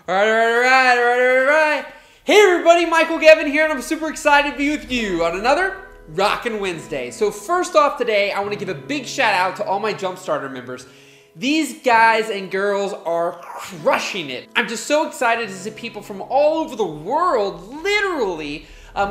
All right. Hey everybody, Michael Gevin here, and I'm super excited to be with you on another Rockin' Wednesday. So first off today, I want to give a big shout out to all my Jumpstarter members. These guys and girls are crushing it. I'm just so excited to see people from all over the world literally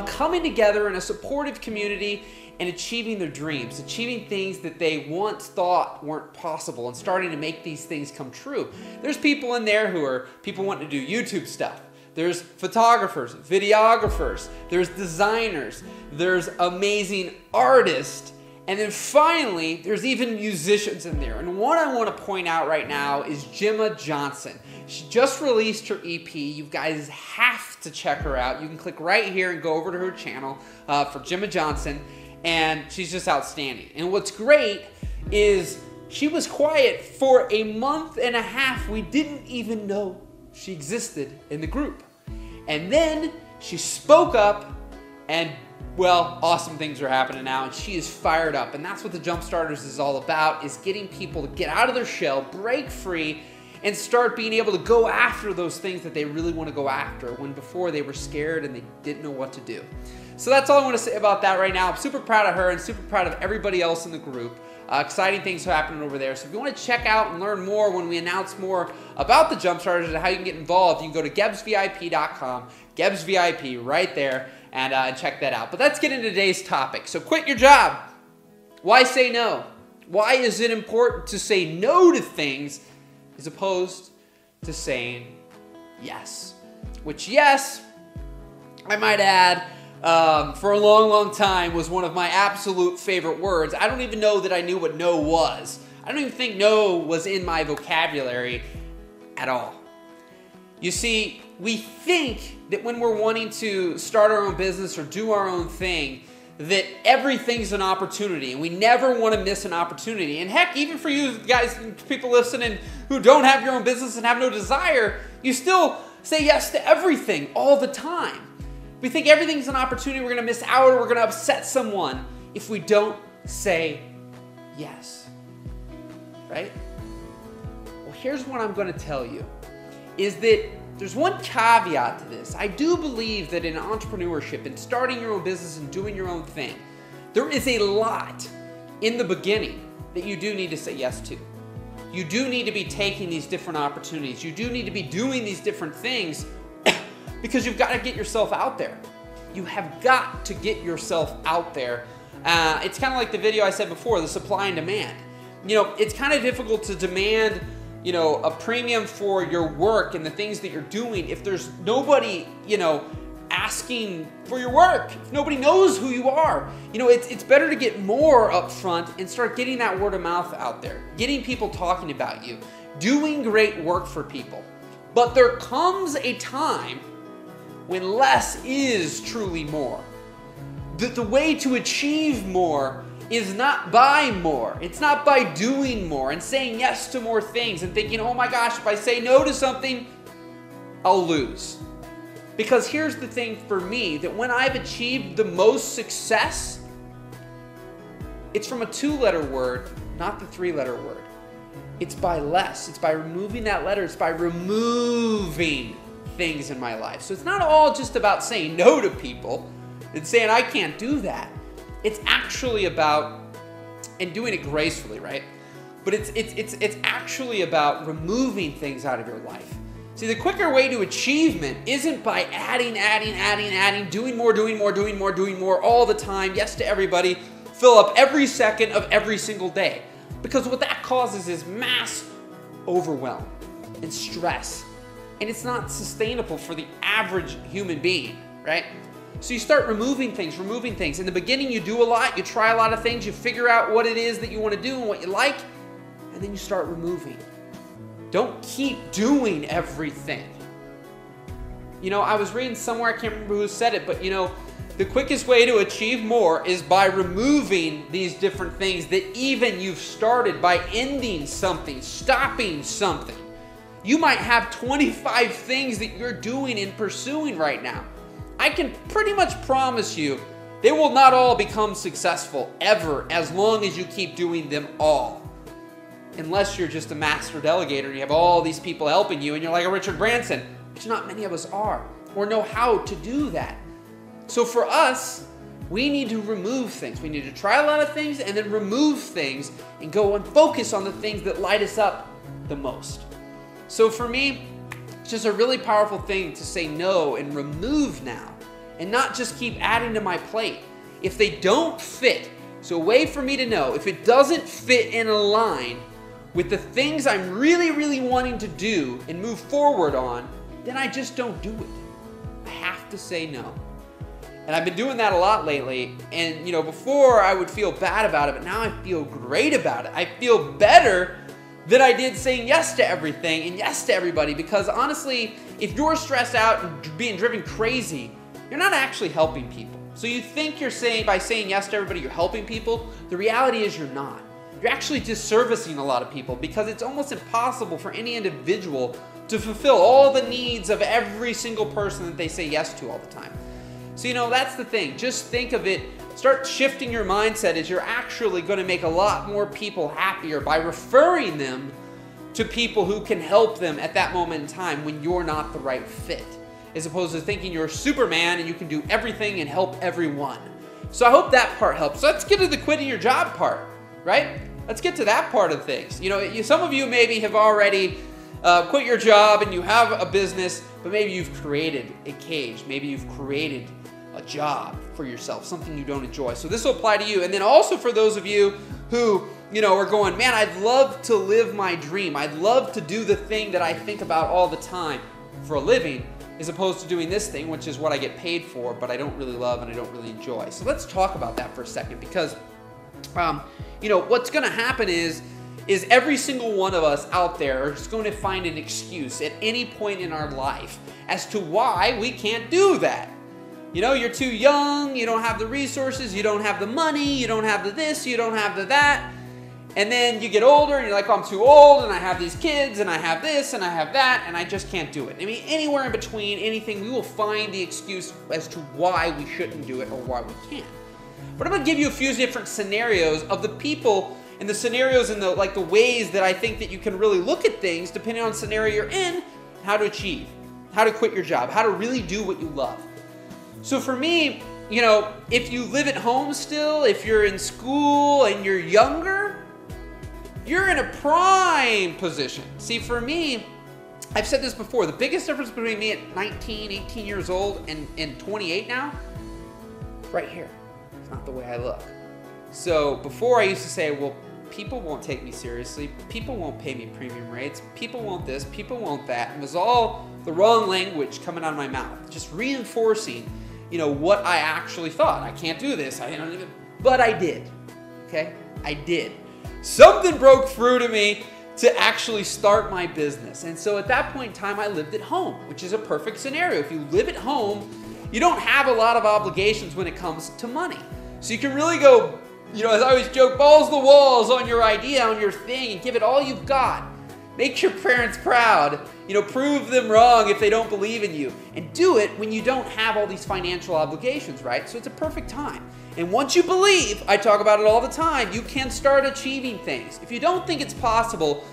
coming together in a supportive community and achieving their dreams, achieving things that they once thought weren't possible and starting to make these things come true. There's people in there who are people wanting to do YouTube stuff. There's photographers, videographers, there's designers, there's amazing artists, and then finally, there's even musicians in there. And one I want to point out right now is Gemma Johnson. She just released her EP. You guys have to check her out. You can click right here and go over to her channel for Gemma Johnson, and she's just outstanding. And what's great is she was quiet for a month and a half. We didn't even know she existed in the group. And then she spoke up and, well, awesome things are happening now, and she is fired up. And that's what the Jumpstarters is all about, is getting people to get out of their shell, break free, and start being able to go after those things that they really want to go after, when before they were scared and they didn't know what to do. So that's all I want to say about that right now. I'm super proud of her and super proud of everybody else in the group. Exciting things are happening over there. So if you want to check out and learn more when we announce more about the Jumpstarters and how you can get involved, you can go to gebsvip.com, gebsvip right there, and check that out. But let's get into today's topic. So quit your job. Why say no? Why is it important to say no to things as opposed to saying yes? Which, yes, I might add, for a long time was one of my absolute favorite words. I don't even know that I knew what no was. I don't even think no was in my vocabulary at all. You see, we think that when we're wanting to start our own business or do our own thing, that everything's an opportunity, and we never want to miss an opportunity. And heck, even for you guys, people listening who don't have your own business and have no desire, you still say yes to everything all the time. We think everything's an opportunity, we're going to miss out, or we're going to upset someone if we don't say yes. Right? Well, here's what I'm going to tell you, is that there's one caveat to this. I do believe that in entrepreneurship and starting your own business and doing your own thing, there is a lot in the beginning that you do need to say yes to. You do need to be taking these different opportunities. You do need to be doing these different things because you've got to get yourself out there. You have got to get yourself out there. It's kind of like the video I said before, the supply and demand. You know, it's kind of difficult to demand, you know, a premium for your work and the things that you're doing if there's nobody, you know, asking for your work. If nobody knows who you are. You know, it's better to get more up front and start getting that word of mouth out there, getting people talking about you, doing great work for people. But there comes a time when less is truly more. The way to achieve more is not by more. It's not by doing more and saying yes to more things and thinking, oh my gosh, if I say no to something, I'll lose. Because here's the thing for me, that when I've achieved the most success, it's from a 2-letter word, not the 3-letter word. It's by less. It's by removing that letter. It's by removing things in my life. So it's not all just about saying no to people and saying I can't do that. It's actually about, and doing it gracefully, right? But it's actually about removing things out of your life. See, the quicker way to achievement isn't by adding, doing more all the time, yes to everybody, fill up every second of every single day. Because what that causes is mass overwhelm and stress. And it's not sustainable for the average human being, right? So you start removing things. In the beginning, you do a lot, you try a lot of things, you figure out what it is that you want to do and what you like, and then you start removing. Don't keep doing everything. You know, I was reading somewhere, I can't remember who said it, but you know, the quickest way to achieve more is by removing these different things that even you've started, by ending something, stopping something. You might have 25 things that you're doing and pursuing right now. I can pretty much promise you they will not all become successful ever as long as you keep doing them all. Unless you're just a master delegator and you have all these people helping you and you're like a Richard Branson. which not many of us are or know how to do that. So for us, we need to remove things. We need to try a lot of things and then remove things and go and focus on the things that light us up the most. So for me, it's just a really powerful thing to say no and remove now and not just keep adding to my plate. If they don't fit, so a way for me to know if it doesn't fit in a line with the things I'm really, really wanting to do and move forward on, then I just don't do it. I have to say no. And I've been doing that a lot lately. And before I would feel bad about it, but now I feel great about it. I feel better than I did saying yes to everything and yes to everybody, because honestly, if you're stressed out and being driven crazy, you're not actually helping people. So you think by saying yes to everybody, you're helping people. The reality is you're not. You're actually disservicing a lot of people, because it's almost impossible for any individual to fulfill all the needs of every single person that they say yes to all the time. So that's the thing. Just think of it. Start shifting your mindset as you're actually going to make a lot more people happier by referring them to people who can help them at that moment in time when you're not the right fit, as opposed to thinking you're Superman and you can do everything and help everyone. So I hope that part helps. So let's get to the quitting your job part, right? Let's get to that part of things. Some of you maybe have already quit your job and you have a business, but maybe you've created a cage. Maybe you've created a job for yourself, something you don't enjoy. So this will apply to you. And then also for those of you who, are going, man, I'd love to live my dream. I'd love to do the thing that I think about all the time for a living, as opposed to doing this thing, which is what I get paid for, but I don't really love and I don't really enjoy. So let's talk about that for a second, because, what's going to happen is every single one of us out there is going to find an excuse at any point in our life as to why we can't do that. You're too young, you don't have the resources, you don't have the money, you don't have the this, you don't have the that. And then you get older and you're like, oh, I'm too old and I have these kids and I have this and I have that and I just can't do it. I mean, anywhere in between, anything, we will find the excuse as to why we shouldn't do it or why we can't. But I'm going to give you a few different scenarios of the people and the scenarios and the ways that I think that you can really look at things depending on the scenario you're in, how to achieve, how to quit your job, how to really do what you love. So for me, if you live at home still, if you're in school and you're younger, you're in a prime position. See, for me, I've said this before, the biggest difference between me at 19, 18 years old and 28 now, right here. It's not the way I look. So before I used to say, well, people won't take me seriously, people won't pay me premium rates, people won't this, people won't that. It was all the wrong language coming out of my mouth, just reinforcing what I actually thought. I can't do this. But I did. Okay? I did. Something broke through to me to actually start my business. And so at that point in time, I lived at home, which is a perfect scenario. If you live at home, you don't have a lot of obligations when it comes to money. So you can really go, as I always joke, balls to the walls on your idea, on your thing, and give it all you've got. Make your parents proud. Prove them wrong if they don't believe in you. And do it when you don't have all these financial obligations, right? So it's a perfect time. And once you believe, I talk about it all the time, you can start achieving things. If you don't think it's possible,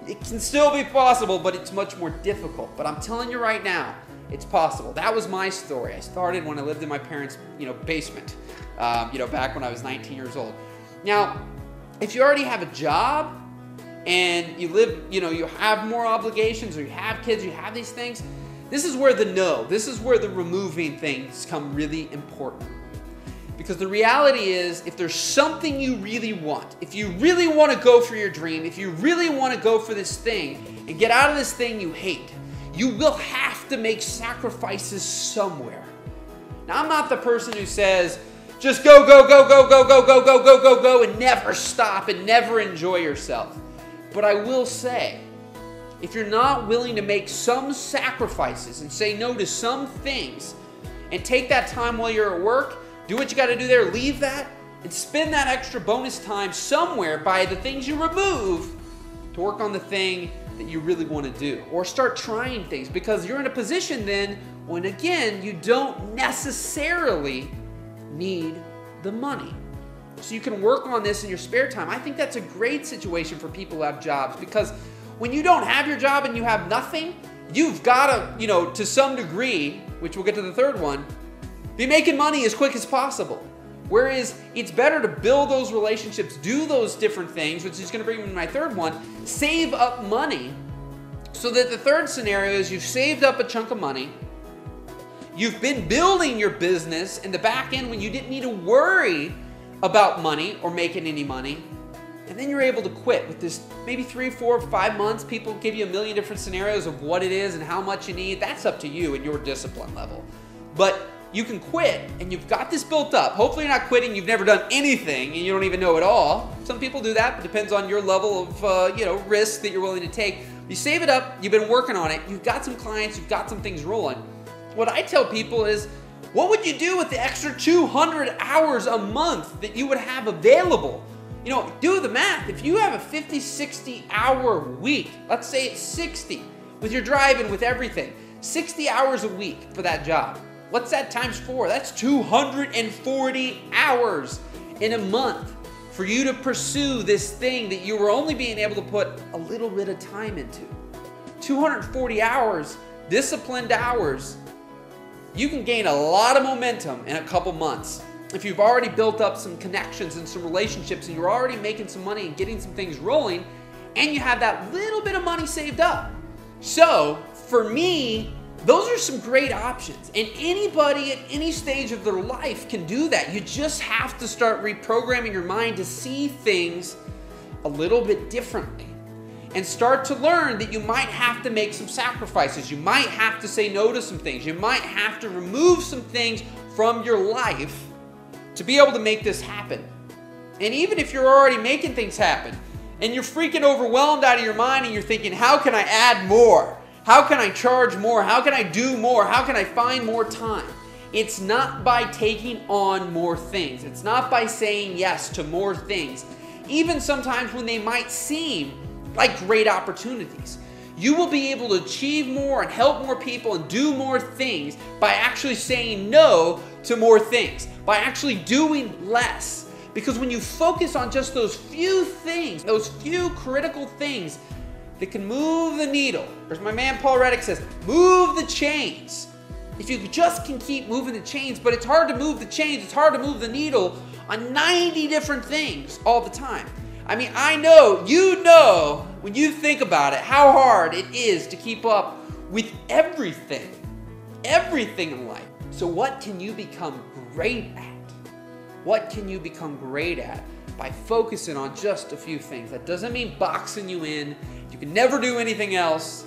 it can still be possible, but it's much more difficult. But I'm telling you right now, it's possible. That was my story. I started when I lived in my parents' basement, back when I was 19 years old. Now, if you already have a job, and you live, you have more obligations, or you have kids, you have these things, this is where this is where the removing things come really important. Because the reality is, if there's something you really want, if you really want to go for your dream, if you really want to go for this thing and get out of this thing you hate, you will have to make sacrifices somewhere. Now, I'm not the person who says, just go, go, go, go, go, go, go, go, go, go, go, and never stop and never enjoy yourself. But I will say, if you're not willing to make some sacrifices and say no to some things and take that time while you're at work, do what you got to do there, leave that, and spend that extra bonus time somewhere by the things you remove to work on the thing that you really want to do. Or start trying things, because you're in a position then when, again, you don't necessarily need the money. So you can work on this in your spare time. I think that's a great situation for people who have jobs, because when you don't have your job and you have nothing, you've got to, to some degree, which we'll get to the third one, be making money as quick as possible. Whereas it's better to build those relationships, do those different things, which is going to bring me to my third one, save up money, so that the third scenario is you've saved up a chunk of money, you've been building your business in the back end when you didn't need to worry about money or making any money, and then you're able to quit with this maybe 3, 4, 5 months. People give you a million different scenarios of what it is and how much you need. That's up to you and your discipline level. But you can quit and you've got this built up. Hopefully you're not quitting, you've never done anything and you don't even know it all. Some people do that, but it depends on your level of risk that you're willing to take. You save it up, you've been working on it, you've got some clients, you've got some things rolling. What I tell people is, what would you do with the extra 200 hours a month that you would have available? Do the math. If you have a 50, 60 hour week, let's say it's 60, with your driving, with everything, 60 hours a week for that job. What's that times 4? That's 240 hours in a month for you to pursue this thing that you were only being able to put a little bit of time into. 240 hours, disciplined hours. You can gain a lot of momentum in a couple months. If you've already built up some connections and some relationships and you're already making some money and getting some things rolling, and you have that little bit of money saved up. So for me, those are some great options. And anybody at any stage of their life can do that. You just have to start reprogramming your mind to see things a little bit differently. And start to learn that you might have to make some sacrifices. You might have to say no to some things. You might have to remove some things from your life to be able to make this happen. And even if you're already making things happen and you're freaking overwhelmed out of your mind and you're thinking, how can I add more? How can I charge more? How can I do more? How can I find more time? It's not by taking on more things. It's not by saying yes to more things, even sometimes when they might seem like great opportunities. You will be able to achieve more and help more people and do more things by actually saying no to more things, by actually doing less. Because when you focus on just those few things, those few critical things that can move the needle, or as my man Paul Reddick says, move the chains. If you just can keep moving the chains, but it's hard to move the chains, it's hard to move the needle on 90 different things all the time. I mean, I know, when you think about it, how hard it is to keep up with everything in life. So what can you become great at? What can you become great at by focusing on just a few things? That doesn't mean boxing you in. You can never do anything else.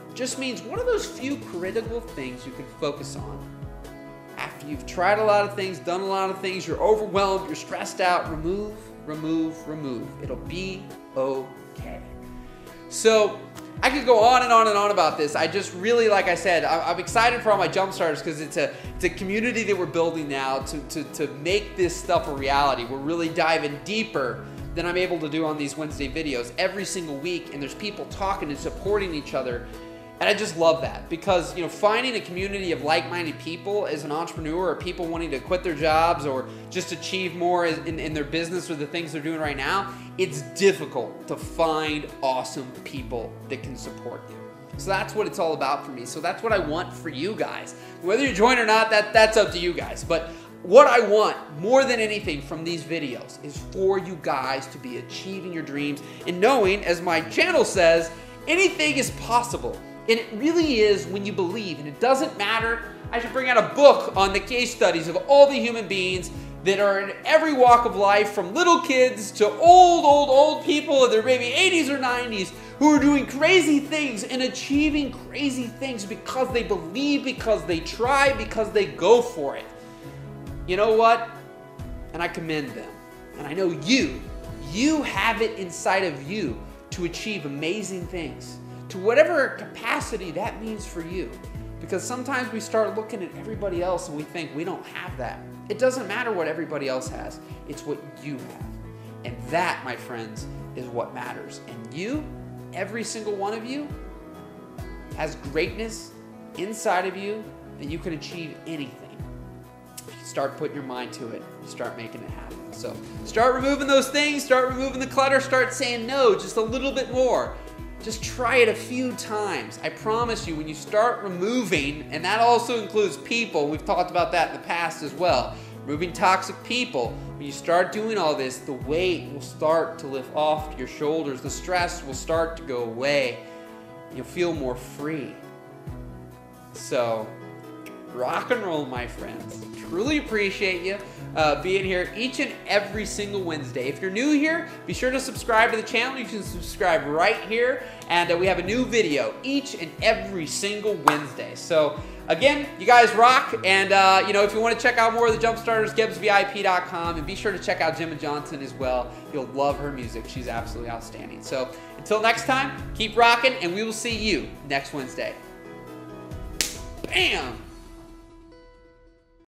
It just means what are those few critical things you can focus on? After you've tried a lot of things, done a lot of things, you're overwhelmed, you're stressed out, remove. It'll be okay. So I could go on and on and on about this. I just really, like I said, I'm excited for all my jump starters because it's a community that we're building now to make this stuff a reality. We're really diving deeper than I'm able to do on these Wednesday videos every single week, and there's people talking and supporting each other. And I just love that because, finding a community of like-minded people as an entrepreneur, or people wanting to quit their jobs or just achieve more in their business or the things they're doing right now, it's difficult to find awesome people that can support you. So that's what it's all about for me. So that's what I want for you guys. Whether you join or not, that's up to you guys. But what I want more than anything from these videos is for you guys to be achieving your dreams and knowing, as my channel says, anything is possible. And it really is when you believe. And it doesn't matter. I should bring out a book on the case studies of all the human beings that are in every walk of life, from little kids to old people in their maybe 80s or 90s, who are doing crazy things and achieving crazy things because they believe, because they try, because they go for it. You know what? And I commend them. And I know you have it inside of you to achieve amazing things, to whatever capacity that means for you. Because sometimes we start looking at everybody else and we think we don't have that. It doesn't matter what everybody else has. It's what you have. And that, my friends, is what matters. And you, every single one of you, has greatness inside of you that you can achieve anything. If you start putting your mind to it, you start making it happen. So start removing those things, start removing the clutter, start saying no just a little bit more. Just try it a few times. I promise you, when you start removing, and that also includes people, we've talked about that in the past as well, removing toxic people, when you start doing all this, the weight will start to lift off your shoulders, the stress will start to go away, you'll feel more free. So, rock and roll, my friends. Truly appreciate you being here each and every single Wednesday. If you're new here, be sure to subscribe to the channel. You can subscribe right here, and we have a new video each and every single Wednesday. So again, you guys rock, and you know, if you want to check out more of the Jumpstarters, GebsVIP.com, and be sure to check out Gemma Johnson as well. You'll love her music. She's absolutely outstanding. So until next time, keep rocking, and we will see you next Wednesday. Bam!